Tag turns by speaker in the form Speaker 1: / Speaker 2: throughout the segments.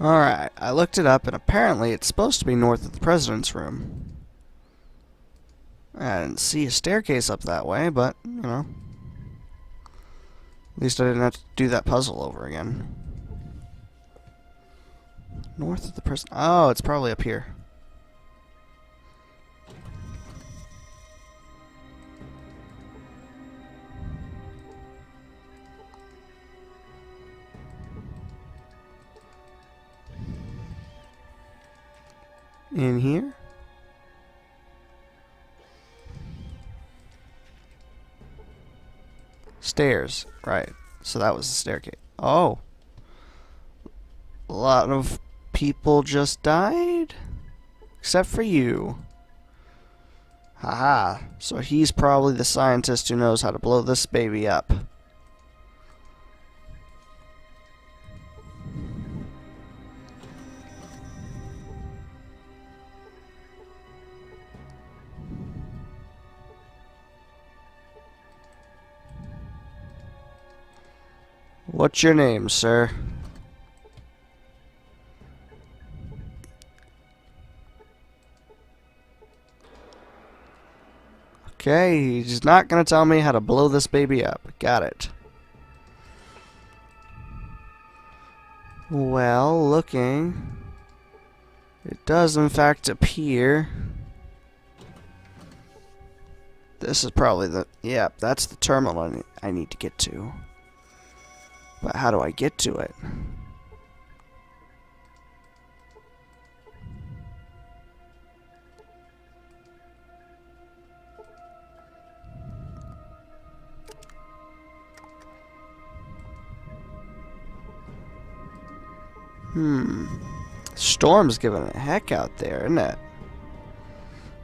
Speaker 1: Alright, I looked it up and apparently it's supposed to be north of the president's room. I didn't see a staircase up that way, but, you know. At least I didn't have to do that puzzle over again. North of the president. Oh, it's probably up here. In here? Stairs. Right. So that was the staircase. Oh. A lot of people just died? Except for you. Haha. So he's probably the scientist who knows how to blow this baby up. What's your name, sir? Okay, he's not gonna tell me how to blow this baby up. Got it. Well, looking, it does in fact appear. This is probably the, yeah, that's the terminal I need to get to. But how do I get to it? Storm's giving a heck out there, isn't it?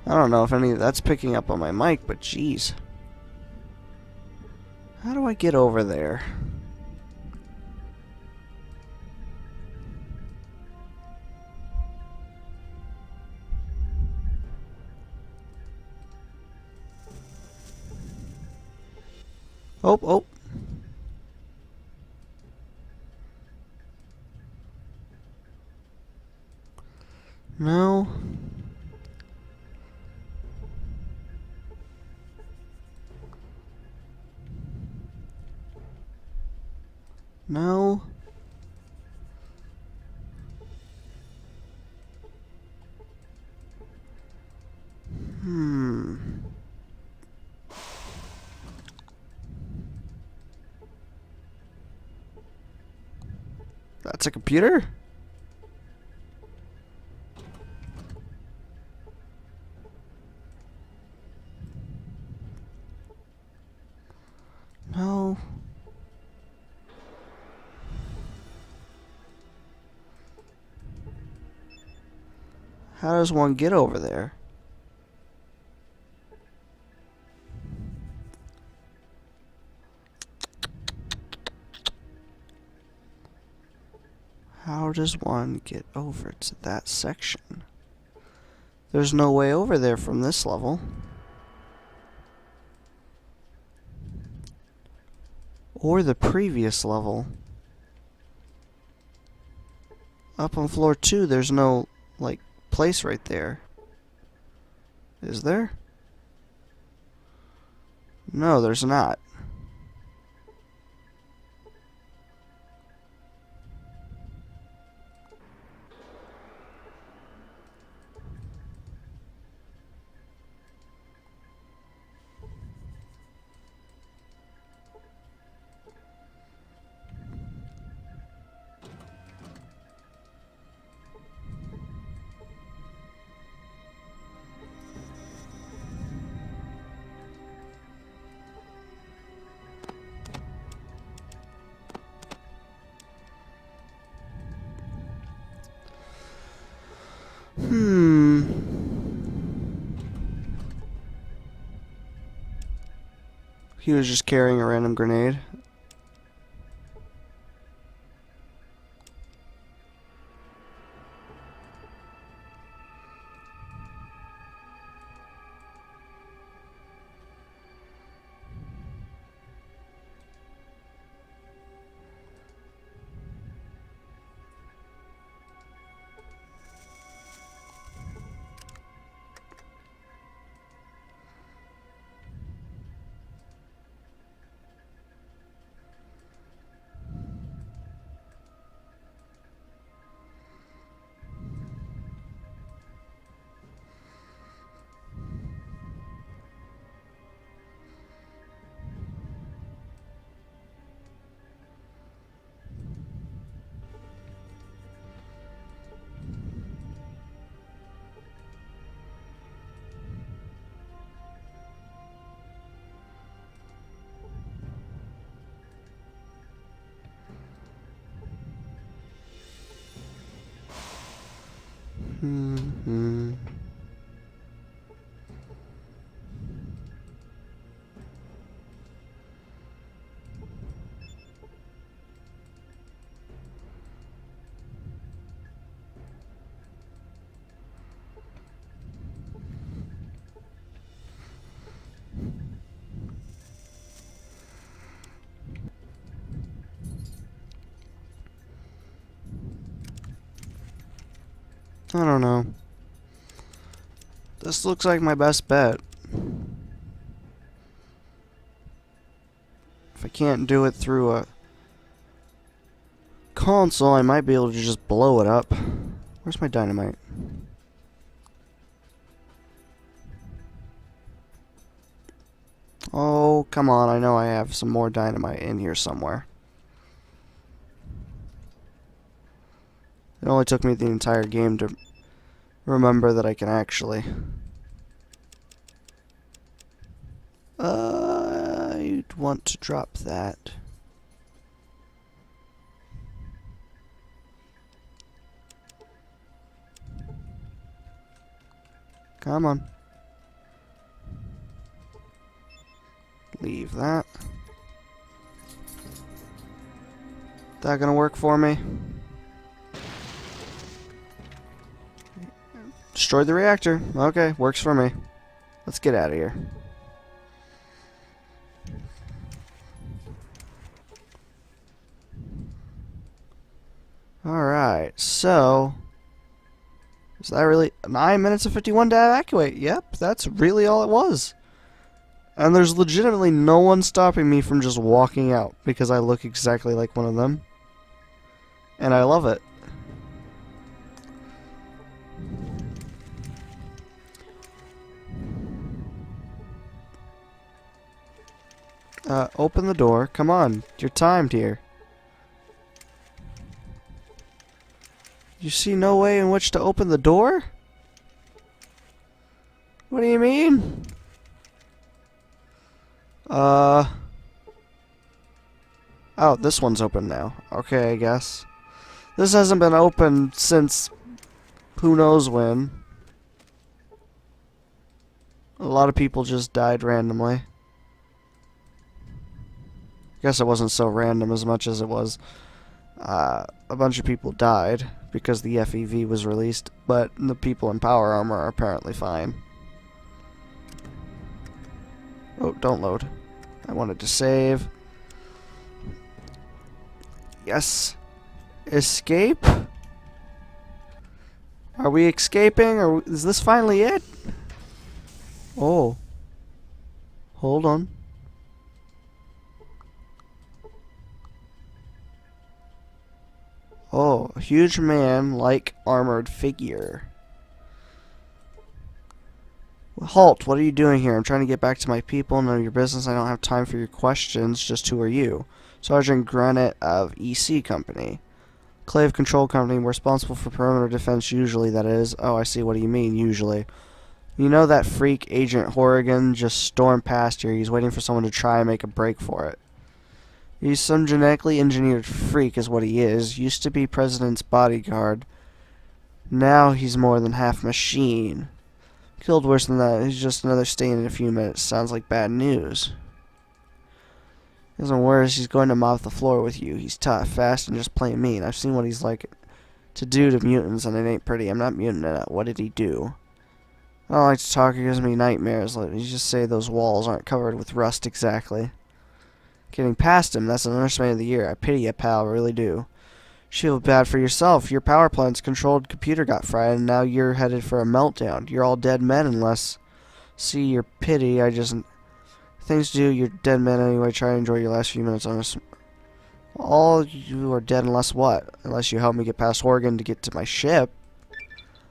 Speaker 1: I don't know if any of that's picking up on my mic, but jeez. How do I get over there? Oh, oh. No. No. That's a computer? No. How does one get over there? How does one get over to that section? There's no way over there from this level. Or the previous level. Up on floor 2, there's no, like, place right there. Is there? No, there's not. He was just carrying a random grenade. Hmm. I don't know. This looks like my best bet. If I can't do it through a console, I might be able to just blow it up. Where's my dynamite? Oh, come on. I know I have some more dynamite in here somewhere. It only took me the entire game to remember that I can actually. I'd want to drop that. Come on. Leave that. That gonna work for me? Destroyed the reactor. Okay, works for me. Let's get out of here. Alright, so... is that really... 9 minutes and 51 to evacuate? Yep, that's really all it was. And there's legitimately no one stopping me from just walking out because I look exactly like one of them. And I love it. Open the door. Come on. You're timed here. You see no way in which to open the door? What do you mean? Oh, this one's open now. Okay, I guess. This hasn't been open since who knows when. A lot of people just died randomly. Guess it wasn't so random as much as it was a bunch of people died because the FEV was released, but the people in power armor are apparently fine. Oh, don't load. I wanted to save. Yes. Escape? Are we escaping, or is this finally it? Oh. Hold on. Oh, a huge man-like armored figure. Halt, what are you doing here? I'm trying to get back to my people. None of your business. I don't have time for your questions. Just who are you? Sergeant Granite of EC Company. Clave Control Company. We're responsible for perimeter defense usually, that is. Oh, I see. What do you mean, usually? You know that freak Agent Horrigan just stormed past here. He's waiting for someone to try and make a break for it. He's some genetically engineered freak is what he is. Used to be President's bodyguard. Now he's more than half machine. Killed worse than that. He's just another stain in a few minutes. Sounds like bad news. Isn't worse. He's going to mop the floor with you. He's tough, fast, and just plain mean. I've seen what he's like to do to mutants, and it ain't pretty. I'm not mutant enough. What did he do? I don't like to talk. It gives me nightmares. Let me just say those walls aren't covered with rust exactly. Getting past him, that's an understatement of the year. I pity you, pal. I really do. You feel bad for yourself. Your power plant's controlled computer got fried, and now you're headed for a meltdown. You're all dead men unless... See your pity, I just... Things to do, you're dead men anyway. Try to enjoy your last few minutes on us. All you are dead unless what? Unless you help me get past Horrigan to get to my ship.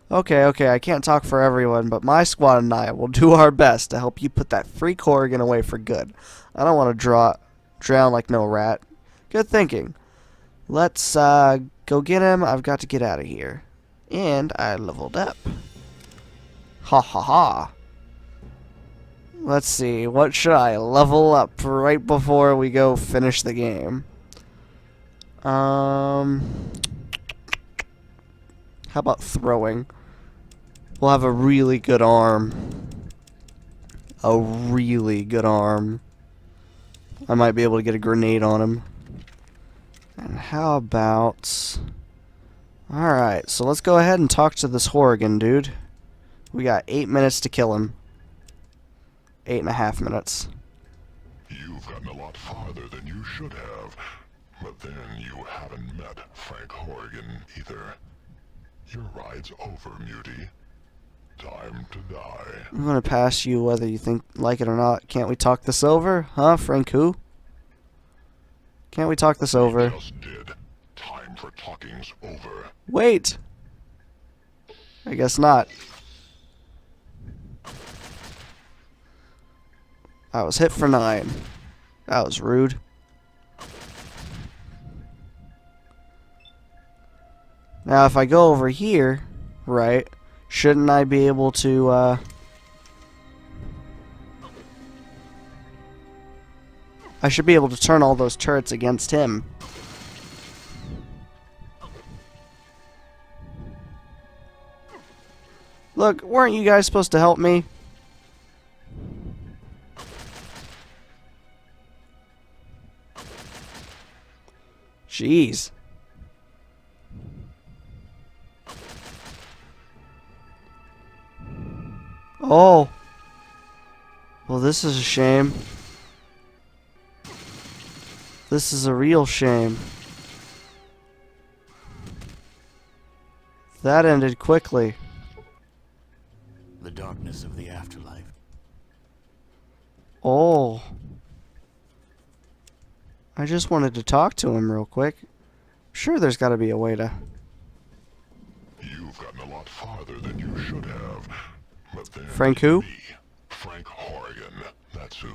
Speaker 1: Okay, I can't talk for everyone, but my squad and I will do our best to help you put that freak Horrigan away for good. I don't want to drown like no rat. Good thinking. Let's go get him. I've got to get out of here. And I leveled up. Ha ha ha. Let's see. What should I level up right before we go finish the game? How about throwing? We'll have a really good arm. A really good arm. I might be able to get a grenade on him. And how about... Alright, so let's go ahead and talk to this Horrigan dude. We got 8 minutes to kill him. 8.5 minutes.
Speaker 2: You've gotten a lot farther than you should have. But then you haven't met Frank Horrigan either. Your ride's over, Muty. Time to die.
Speaker 1: I'm gonna pass you whether you think like it or not. Can't we talk this over? Huh, Frank who? Can't we talk this over?
Speaker 2: Just did. Time for talking's over.
Speaker 1: Wait! I guess not. I was hit for 9. That was rude. Now if I go over here, right, shouldn't I be able to, I should be able to turn all those turrets against him. Look, weren't you guys supposed to help me? Jeez. Oh. Well, this is a shame. This is a real shame. That ended quickly.
Speaker 3: The darkness of the afterlife.
Speaker 1: Oh. I just wanted to talk to him real quick. Sure, there's got to be a way to...
Speaker 2: You've gotten a lot farther than you should have. But then
Speaker 1: Frank who?
Speaker 2: me, Frank Horrigan. That's who.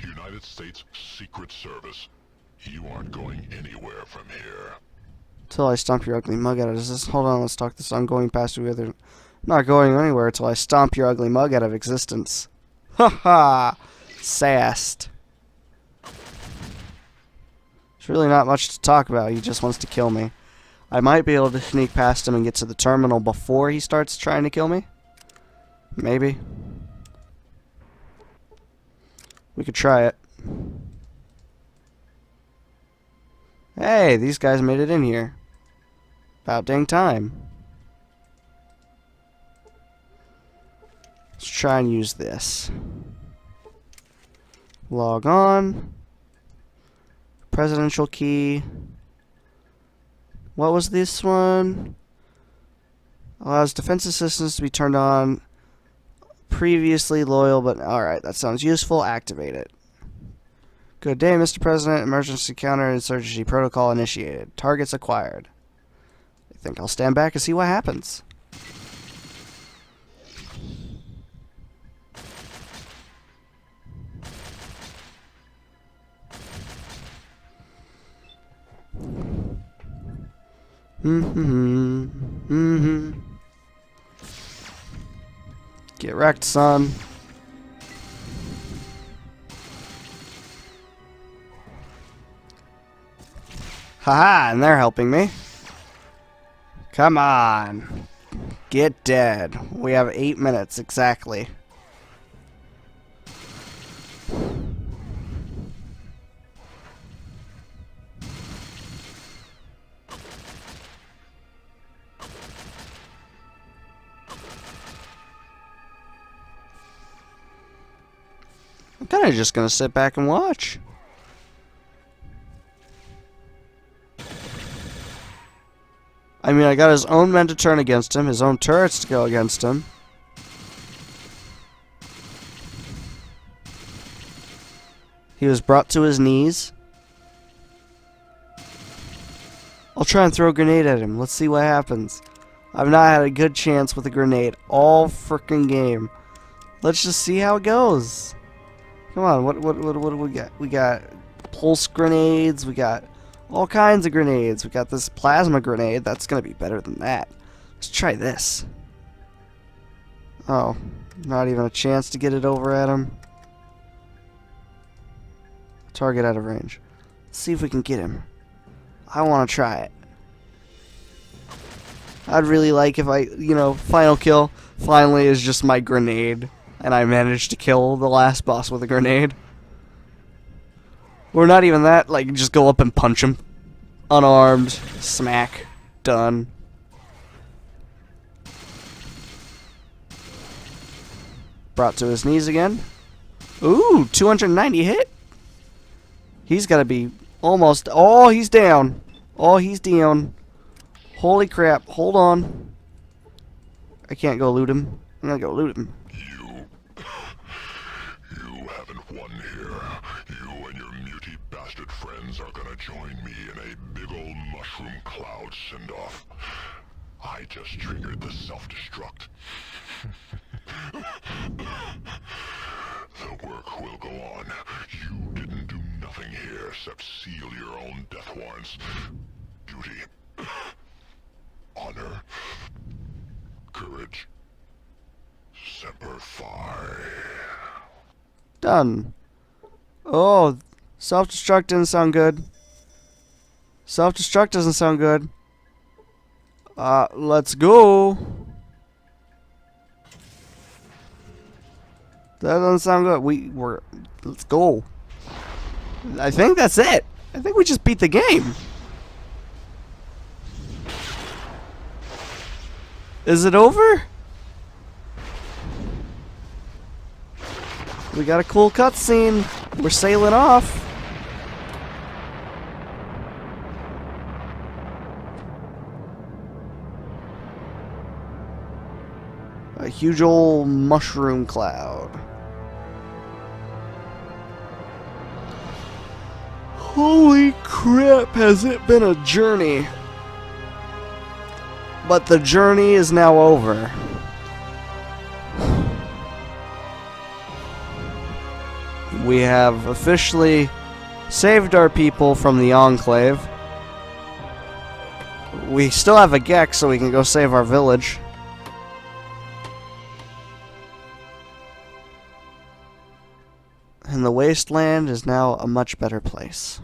Speaker 2: United States Secret Service. You aren't going anywhere from here.
Speaker 1: Till I stomp your ugly mug out of existence. Hold on, let's talk this. I'm going past you. I'm not going anywhere till I stomp your ugly mug out of existence. Ha ha! Sassed. There's really not much to talk about. He just wants to kill me. I might be able to sneak past him and get to the terminal before he starts trying to kill me. Maybe. We could try it. Hey, these guys made it in here. About dang time. Let's try and use this. Log on. Presidential key. What was this one? Allows defense assistance to be turned on. Previously loyal, but alright, that sounds useful. Activate it. Good day, Mr. President. Emergency counterinsurgency protocol initiated. Targets acquired. I think I'll stand back and see what happens. Get wrecked, son. Haha, and they're helping me. Come on. Get dead. We have 8 minutes exactly. I'm kind of just going to sit back and watch. I mean, I got his own men to turn against him, his own turrets to go against him. He was brought to his knees. I'll try and throw a grenade at him. Let's see what happens. I've not had a good chance with a grenade all frickin' game. Let's just see how it goes. Come on, what do we got? We got pulse grenades, we got all kinds of grenades. We got this plasma grenade. That's going to be better than that. Let's try this. Oh, not even a chance to get it over at him. Target out of range. Let's see if we can get him. I want to try it. I'd really like if final kill finally is just my grenade, and I managed to kill the last boss with a grenade. Or not even that, like, just go up and punch him. Unarmed, smack, done. Brought to his knees again. Ooh, 290 hit. He's got to be almost... Oh, he's down. Oh, he's down. Holy crap. Hold on. I can't go loot him. I'm going to go loot him.
Speaker 2: You haven't won here. You and your muty bastard friends are gonna join me in a big old mushroom cloud send-off. I just triggered the self-destruct. The work will go on. You didn't do nothing here except seal your own death warrants. Duty. Honor. Courage. Semper Fi.
Speaker 1: Done. Oh, self-destruct didn't sound good. Self-destruct doesn't sound good. Let's go. That doesn't sound good. Let's go. I think that's it. I think we just beat the game. Is it over? We got a cool cutscene. We're sailing off. A huge old mushroom cloud. Holy crap, has it been a journey. But the journey is now over. We have officially saved our people from the Enclave. We still have a Gex, so we can go save our village. And the wasteland is now a much better place.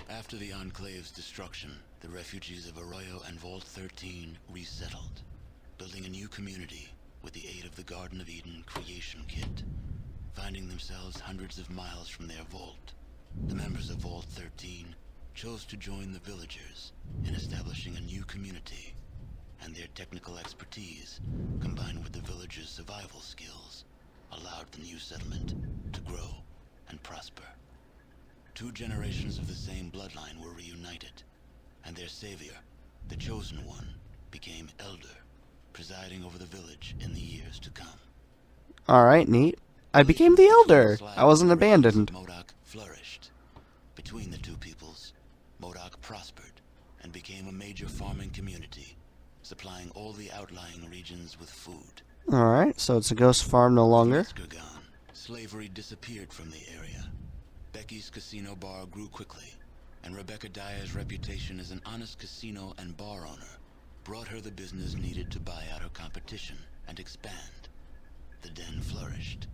Speaker 3: After the Enclave's destruction, the refugees of Arroyo and Vault 13 resettled, building a new community with the aid of the Garden of Eden creation kit. Finding themselves hundreds of miles from their vault, the members of Vault 13 chose to join the villagers in establishing a new community, and their technical expertise, combined with the villagers' survival skills, allowed the new settlement to grow and prosper. 2 generations of the same bloodline were reunited, and their savior, the Chosen One, became Elder, presiding over the village in the years to come.
Speaker 1: Alright, neat. I became the Elder. I wasn't abandoned.
Speaker 3: MODOK flourished. Between the two peoples, MODOK prospered and became a major farming community, supplying all the outlying regions with food.
Speaker 1: Alright, so it's a ghost farm no longer.
Speaker 3: With gone, slavery disappeared from the area. Becky's casino bar grew quickly, and Rebecca Dyer's reputation as an honest casino and bar owner brought her the business needed to buy out her competition and expand. The den flourished,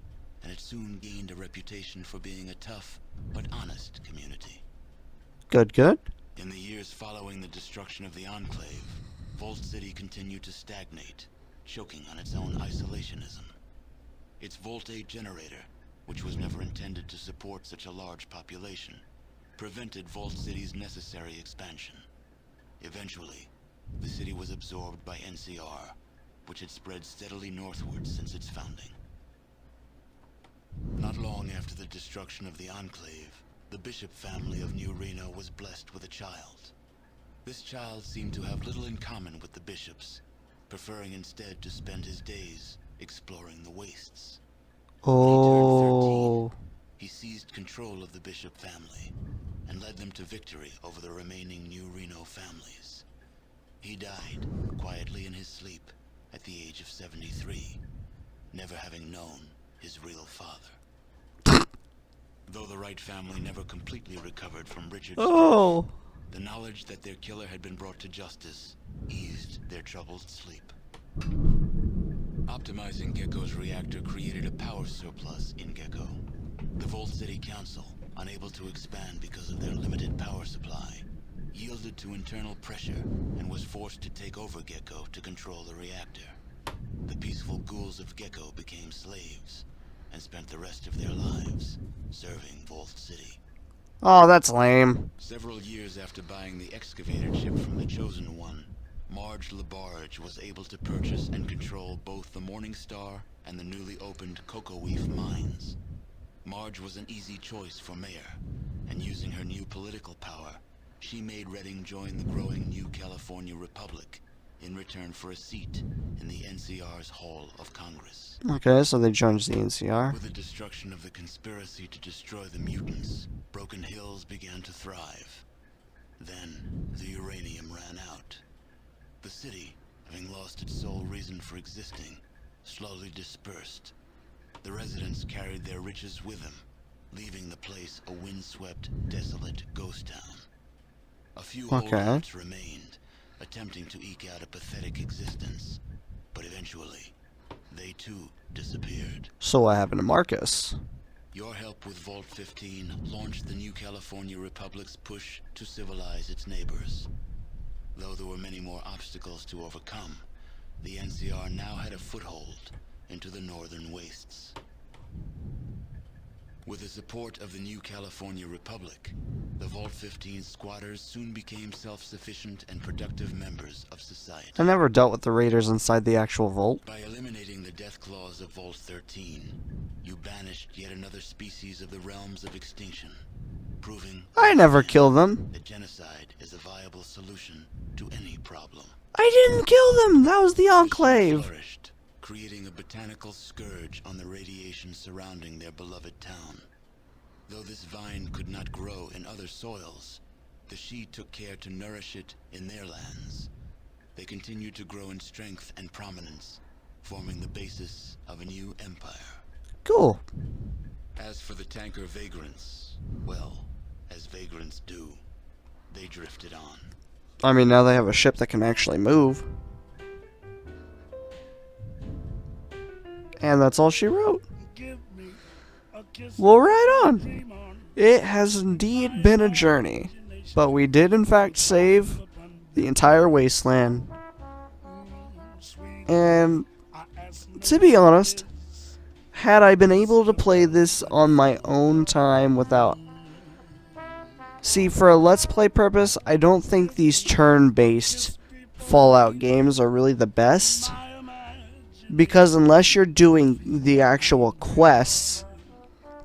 Speaker 3: and it soon gained a reputation for being a tough but honest community.
Speaker 1: Good, good.
Speaker 3: In the years following the destruction of the Enclave, Vault City continued to stagnate, choking on its own isolationism. Its Vault 8 generator, which was never intended to support such a large population, prevented Vault City's necessary expansion. Eventually, the city was absorbed by NCR, which had spread steadily northward since its founding. Not long after the destruction of the Enclave, the Bishop family of New Reno was blessed with a child. This child seemed to have little in common with the Bishops, preferring instead to spend his days exploring the wastes.
Speaker 1: Oh.
Speaker 3: He seized control of the Bishop family and led them to victory over the remaining New Reno families. He died quietly in his sleep at the age of 73, never having known his real father. Though the Wright family never completely recovered from Richard's death, the knowledge that their killer had been brought to justice eased their troubled sleep. Optimizing Gecko's reactor created a power surplus in Gecko. The Vault City Council, unable to expand because of their limited power supply, to internal pressure and was forced to take over Gecko to control the reactor. The peaceful ghouls of Gecko became slaves and spent the rest of their lives serving Vault City.
Speaker 1: Oh, that's lame.
Speaker 3: Several years after buying the excavator chip from the Chosen One, Marge LaBarge was able to purchase and control both the Morning Star and the newly opened Cocoa Reef mines. Marge was an easy choice for mayor, and using her new political power, she made Redding join the growing New California Republic in return for a seat in the NCR's Hall of Congress.
Speaker 1: Okay, so they joined the NCR.
Speaker 3: With the destruction of the conspiracy to destroy the mutants, Broken Hills began to thrive. Then, the uranium ran out. The city, having lost its sole reason for existing, slowly dispersed. The residents carried their riches with them, leaving the place a windswept, desolate ghost town. A few holdouts remained, attempting to eke out a pathetic existence, but eventually, they too disappeared.
Speaker 1: So what happened to Marcus?
Speaker 3: Your help with Vault 15 launched the New California Republic's push to civilize its neighbors. Though there were many more obstacles to overcome, the NCR now had a foothold into the northern wastes. With the support of the New California Republic, the Vault 15 squatters soon became self-sufficient and productive members of society.
Speaker 1: I never dealt with the raiders inside the actual vault.
Speaker 3: By eliminating the death clause of Vault 13, you banished yet another species of the realms of extinction, proving
Speaker 1: I never killed them.
Speaker 3: that genocide is a viable solution to any problem.
Speaker 1: I didn't kill them. That was the Enclave.
Speaker 3: Flourished, creating a botanical scourge on the radiation surrounding their beloved town. Though this vine could not grow in other soils, the Shi took care to nourish it in their lands. They continued to grow in strength and prominence, forming the basis of a new empire.
Speaker 1: Cool.
Speaker 3: As for the tanker vagrants, well, as vagrants do, they drifted on.
Speaker 1: I mean, now they have a ship that can actually move. And that's all she wrote. Well, right on. It has indeed been a journey, but we did in fact save the entire wasteland. And to be honest, had I been able to play this on my own time without... See, for a Let's Play purpose, I don't think these turn-based Fallout games are really the best. Because unless you're doing the actual quests,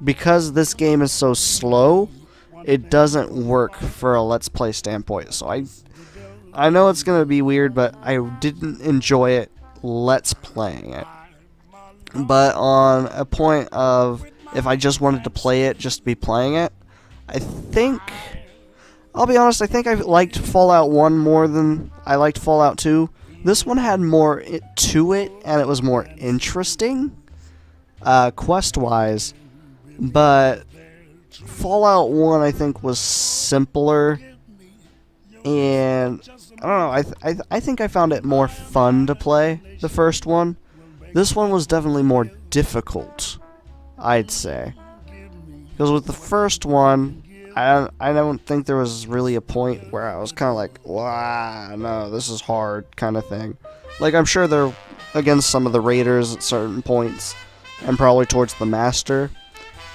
Speaker 1: because this game is so slow, it doesn't work for a Let's Play standpoint. So I know it's going to be weird, but I didn't enjoy it Let's Playing it. But on a point of, if I just wanted to play it, just to be playing it, I think, I'll be honest, I think I liked Fallout 1 more than I liked Fallout 2. This one had more to it, and it was more interesting, quest-wise. But Fallout 1, I think, was simpler, and I don't know, I think I found it more fun to play, the first one. This one was definitely more difficult, I'd say. Because with the first one, I don't think there was really a point where I was kind of like, wow, no, this is hard, kind of thing. Like, I'm sure they're against some of the raiders at certain points, and probably towards the master,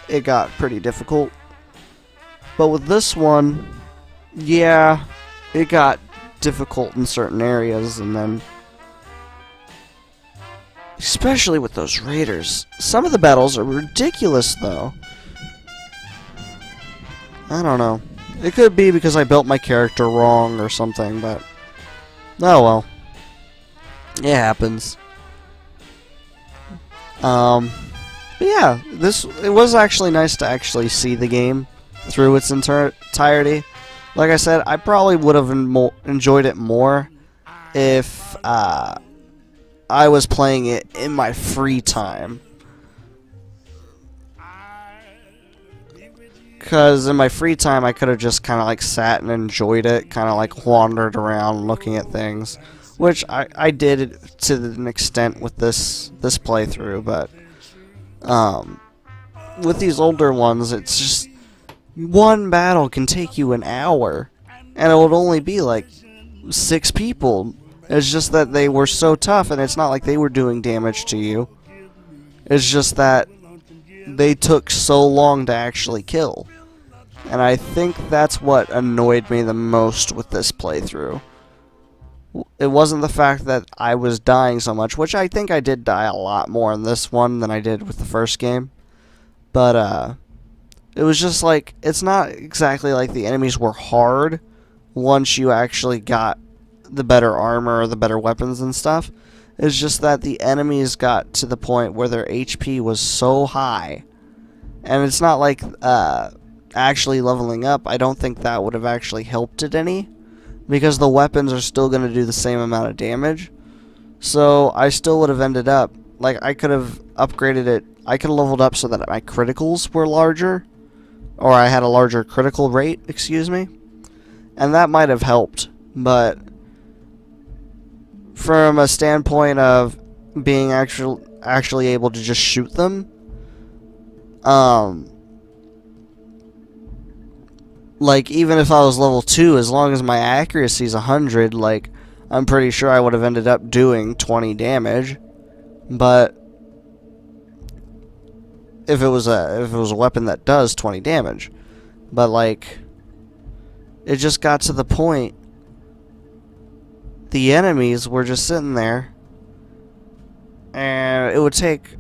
Speaker 1: it got pretty difficult. But with this one, yeah, it got difficult in certain areas, and then... especially with those raiders. Some of the battles are ridiculous, though. I don't know. It could be because I built my character wrong or something, but... oh well. It happens. But yeah, it was actually nice to actually see the game through its entirety. Like I said, I probably would have enjoyed it more if I was playing it in my free time. Because in my free time, I could have just kind of like sat and enjoyed it, kind of like wandered around looking at things, which I did to an extent with this playthrough. But with these older ones, it's just one battle can take you an hour, and it would only be like 6 people. It's just that they were so tough, and it's not like they were doing damage to you. It's just that they took so long to actually kill. And I think that's what annoyed me the most with this playthrough. It wasn't the fact that I was dying so much, which I think I did die a lot more in this one than I did with the first game. But, it was just like, it's not exactly like the enemies were hard once you actually got the better armor or the better weapons and stuff. It's just that the enemies got to the point where their HP was so high. And it's not like actually leveling up. I don't think that would have actually helped it any, because the weapons are still going to do the same amount of damage. So I still would have ended up, like, I could have upgraded it. I could have leveled up so that my criticals were larger, or I had a larger critical rate, excuse me. And that might have helped, but from a standpoint of being actually able to just shoot them, like, even if I was level 2, as long as my accuracy is 100, like, I'm pretty sure I would have ended up doing 20 damage. But if it was a weapon that does 20 damage, but like, it just got to the point the enemies were just sitting there, and it would take,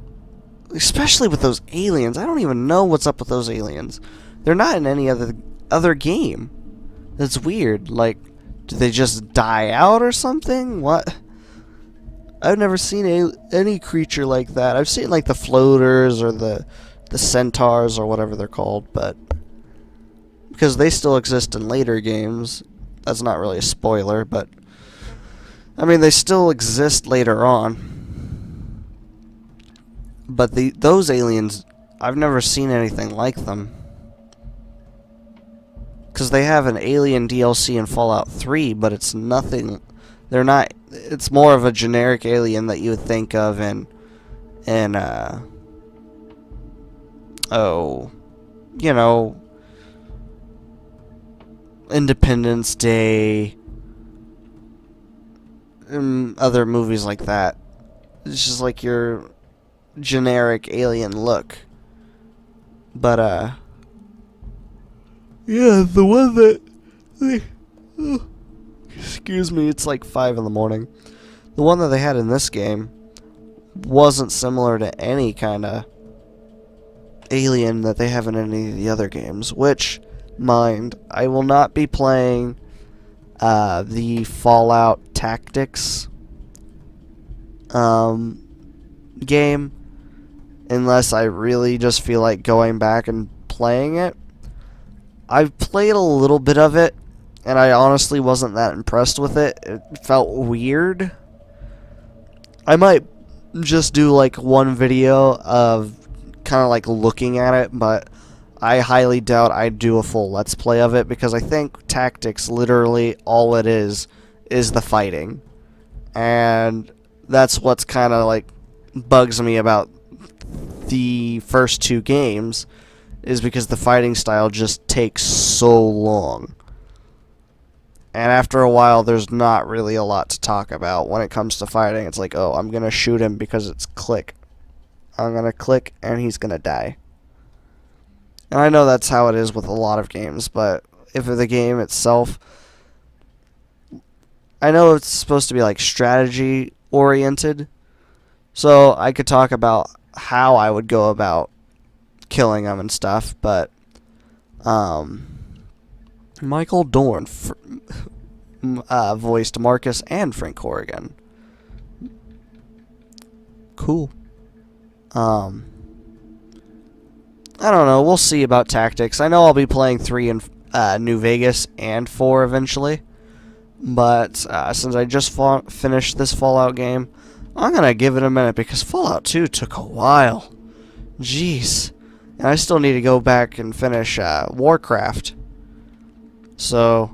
Speaker 1: especially with those aliens, I don't even know what's up with those aliens. They're not in any other game. That's weird. Like, do they just die out or something? What? I've never seen any creature like that. I've seen like the floaters or the centaurs or whatever they're called, but because they still exist in later games. That's not really a spoiler, but I mean, they still exist later on. But those aliens, I've never seen anything like them. Because they have an alien DLC in Fallout 3, but it's nothing. They're not. It's more of a generic alien that you would think of in you know, Independence Day, and other movies like that. It's just like your generic alien look. But, yeah, the one that excuse me, it's like 5 in the morning. The one that they had in this game wasn't similar to any kind of alien that they have in any of the other games, which, mind, I will not be playing the Fallout Tactics game unless I really just feel like going back and playing it. I've played a little bit of it, and I honestly wasn't that impressed with it. It felt weird. I might just do like one video of kind of like looking at it, but I highly doubt I'd do a full Let's Play of it, because I think Tactics, literally all it is the fighting. And that's what's kind of like bugs me about the first 2 games, is because the fighting style just takes so long. And after a while, there's not really a lot to talk about when it comes to fighting. It's like, oh, I'm going to shoot him because it's click. I'm going to click and he's going to die. And I know that's how it is with a lot of games, but if the game itself, I know it's supposed to be like strategy oriented, so I could talk about how I would go about killing them and stuff, but Michael Dorn voiced Marcus and Frank Corrigan. Cool. I don't know. We'll see about Tactics. I know I'll be playing 3 in New Vegas and 4 eventually. But since I just finished this Fallout game, I'm going to give it a minute, because Fallout 2 took a while. Jeez. And I still need to go back and finish Warcraft. So,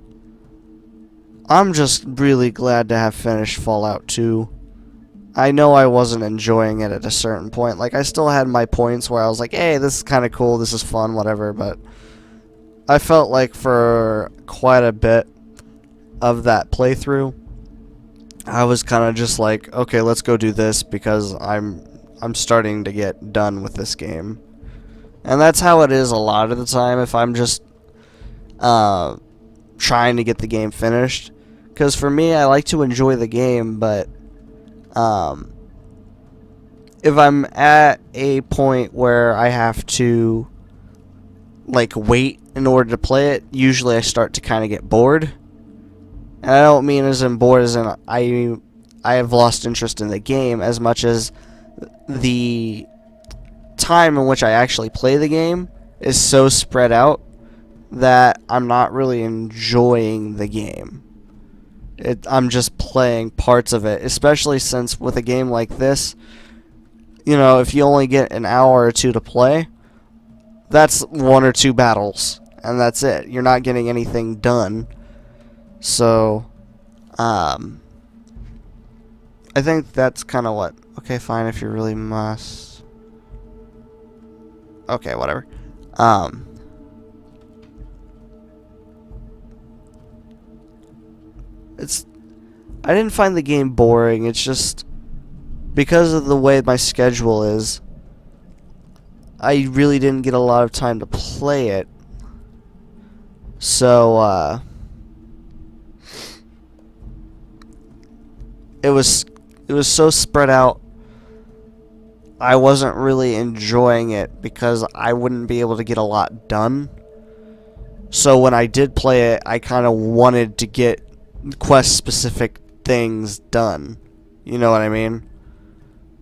Speaker 1: I'm just really glad to have finished Fallout 2. I know I wasn't enjoying it at a certain point. Like, I still had my points where I was like, hey, this is kind of cool, this is fun, whatever, but I felt like for quite a bit of that playthrough, I was kind of just like, okay, let's go do this because I'm starting to get done with this game. And that's how it is a lot of the time if I'm just trying to get the game finished. Because for me, I like to enjoy the game, but if I'm at a point where I have to like wait in order to play it, usually I start to kind of get bored. And I don't mean as in bored as in I have lost interest in the game as much as the time in which I actually play the game is so spread out that I'm not really enjoying the game. I'm just playing parts of it, especially since with a game like this, you know, if you only get an hour or two to play, that's 1 or 2 battles, and that's it. You're not getting anything done. So, I think that's kind of what... Okay, fine, if you really must... Okay, whatever. I didn't find the game boring, it's just... Because of the way my schedule is, I really didn't get a lot of time to play it. So, it was so spread out, I wasn't really enjoying it because I wouldn't be able to get a lot done. So when I did play it, I kind of wanted to get quest-specific things done. You know what I mean?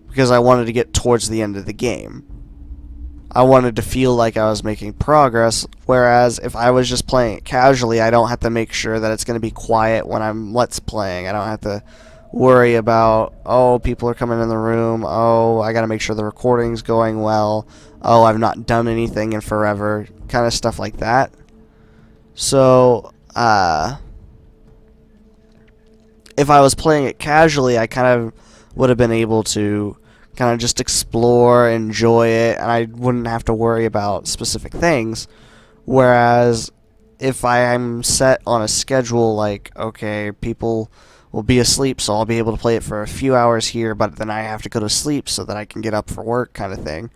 Speaker 1: Because I wanted to get towards the end of the game. I wanted to feel like I was making progress, whereas if I was just playing it casually, I don't have to make sure that it's going to be quiet when I'm let's playing. I don't have to worry about, oh, people are coming in the room, oh, I got to make sure the recording's going well, oh, I've not done anything in forever, kind of stuff like that. So, if I was playing it casually, I kind of would have been able to kind of just explore, enjoy it, and I wouldn't have to worry about specific things. Whereas if I am set on a schedule like, okay, people will be asleep, so I'll be able to play it for a few hours here, but then I have to go to sleep so that I can get up for work kind of thing.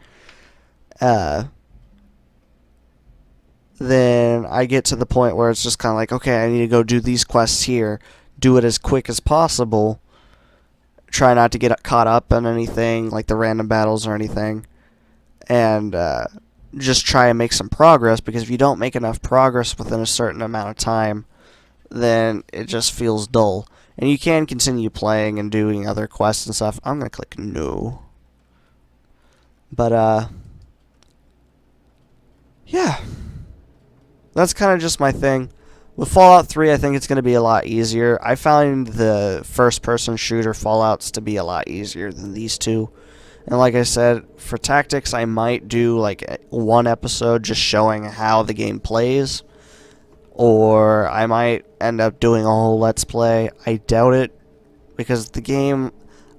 Speaker 1: Then I get to the point where it's just kind of like, okay, I need to go do these quests here, do it as quick as possible, try not to get caught up in anything, like the random battles or anything, and just try and make some progress, because if you don't make enough progress within a certain amount of time, then it just feels dull. And you can continue playing and doing other quests and stuff. I'm going to click no. But, yeah. That's kind of just my thing. With Fallout 3, I think it's going to be a lot easier. I found the first-person shooter Fallouts to be a lot easier than these two. And like I said, for tactics, I might do like one episode just showing how the game plays. Or I might end up doing a whole Let's Play. I doubt it, because the game...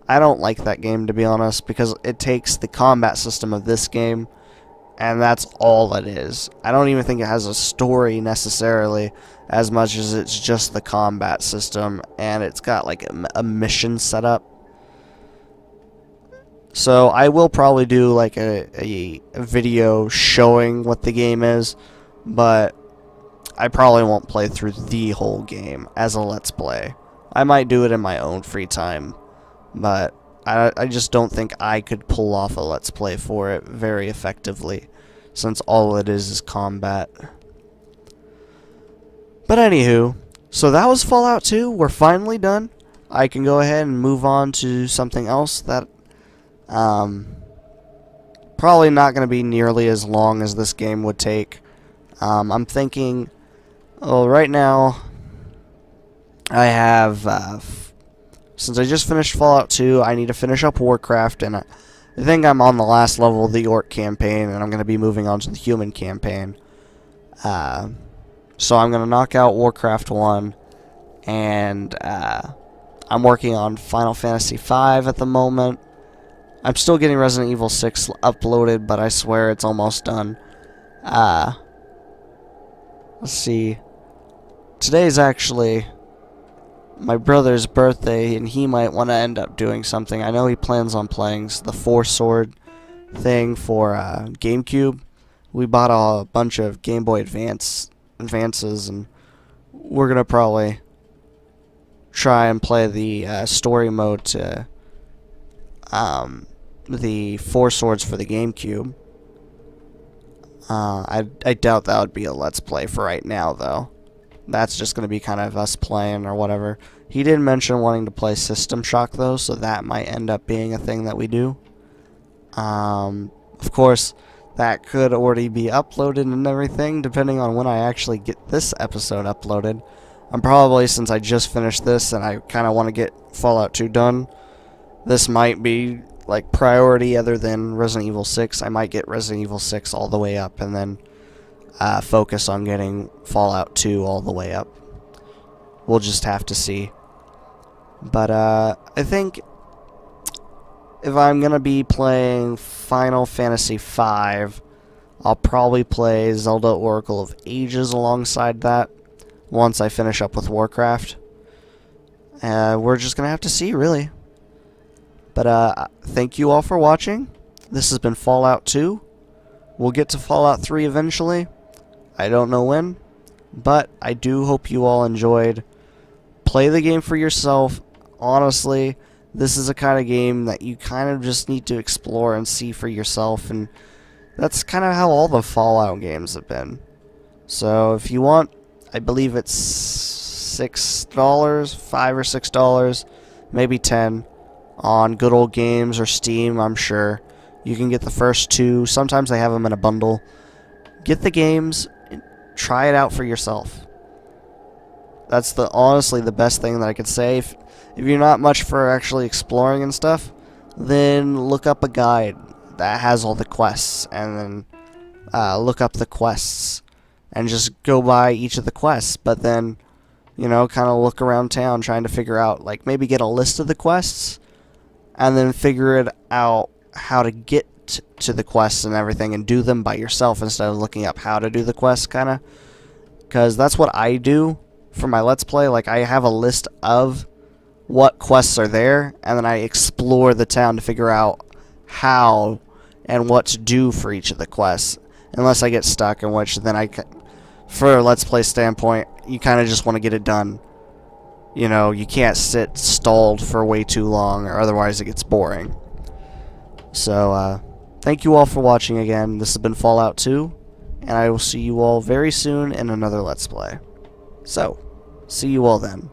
Speaker 1: I don't like that game, to be honest, because it takes the combat system of this game, and that's all it is. I don't even think it has a story, necessarily, as much as it's just the combat system, and it's got like a mission set up. So I will probably do like a video showing what the game is, but I probably won't play through the whole game as a Let's Play. I might do it in my own free time, but I just don't think I could pull off a Let's Play for it very effectively, since all it is combat. But anywho, so that was Fallout 2. We're finally done. I can go ahead and move on to something else that probably not going to be nearly as long as this game would take. I'm thinking, right now I have, since I just finished Fallout 2, I need to finish up Warcraft, and I think I'm on the last level of the Orc campaign, and I'm going to be moving on to the Human campaign. So I'm going to knock out Warcraft 1, and I'm working on Final Fantasy V at the moment. I'm still getting Resident Evil 6 uploaded, but I swear it's almost done. Let's see. Today's actually my brother's birthday, and he might want to end up doing something. I know he plans on playing the Four Sword thing for GameCube. We bought a bunch of Game Boy Advances, and we're gonna probably try and play the story mode to the Four Swords for the GameCube. I doubt that would be a Let's Play for right now, though. That's just going to be kind of us playing or whatever. He did mention wanting to play System Shock, though, so that might end up being a thing that we do. Of course, that could already be uploaded and everything, depending on when I actually get this episode uploaded. I'm probably, since I just finished this and I kind of want to get Fallout 2 done, this might be like priority other than Resident Evil 6. I might get Resident Evil 6 all the way up and then focus on getting Fallout 2 all the way up. We'll just have to see. But I think if I'm going to be playing Final Fantasy V, I'll probably play Zelda Oracle of Ages alongside that once I finish up with Warcraft. We're just going to have to see, really. But thank you all for watching. This has been Fallout 2. We'll get to Fallout 3 eventually. I don't know when, but I do hope you all enjoyed. Play the game for yourself. Honestly, this is a kind of game that you kind of just need to explore and see for yourself, and that's kind of how all the Fallout games have been. So if you want, I believe it's $6, $5 or $6, maybe $10. On Good Old Games or Steam, I'm sure. You can get the first 2. Sometimes they have them in a bundle. Get the games. Try it out for yourself. That's honestly the best thing that I could say. If you're not much for actually exploring and stuff, then look up a guide that has all the quests. And then look up the quests. And just go by each of the quests. But then, you know, kind of look around town trying to figure out, like, maybe get a list of the quests. And then figure it out how to get to the quests and everything and do them by yourself instead of looking up how to do the quests, kind of. Because that's what I do for my Let's Play. Like, I have a list of what quests are there, and then I explore the town to figure out how and what to do for each of the quests. Unless I get stuck, in which then for a Let's Play standpoint, you kind of just want to get it done. You know, you can't sit stalled for way too long, or otherwise it gets boring. So, thank you all for watching again. This has been Fallout 2, and I will see you all very soon in another Let's Play. So, see you all then.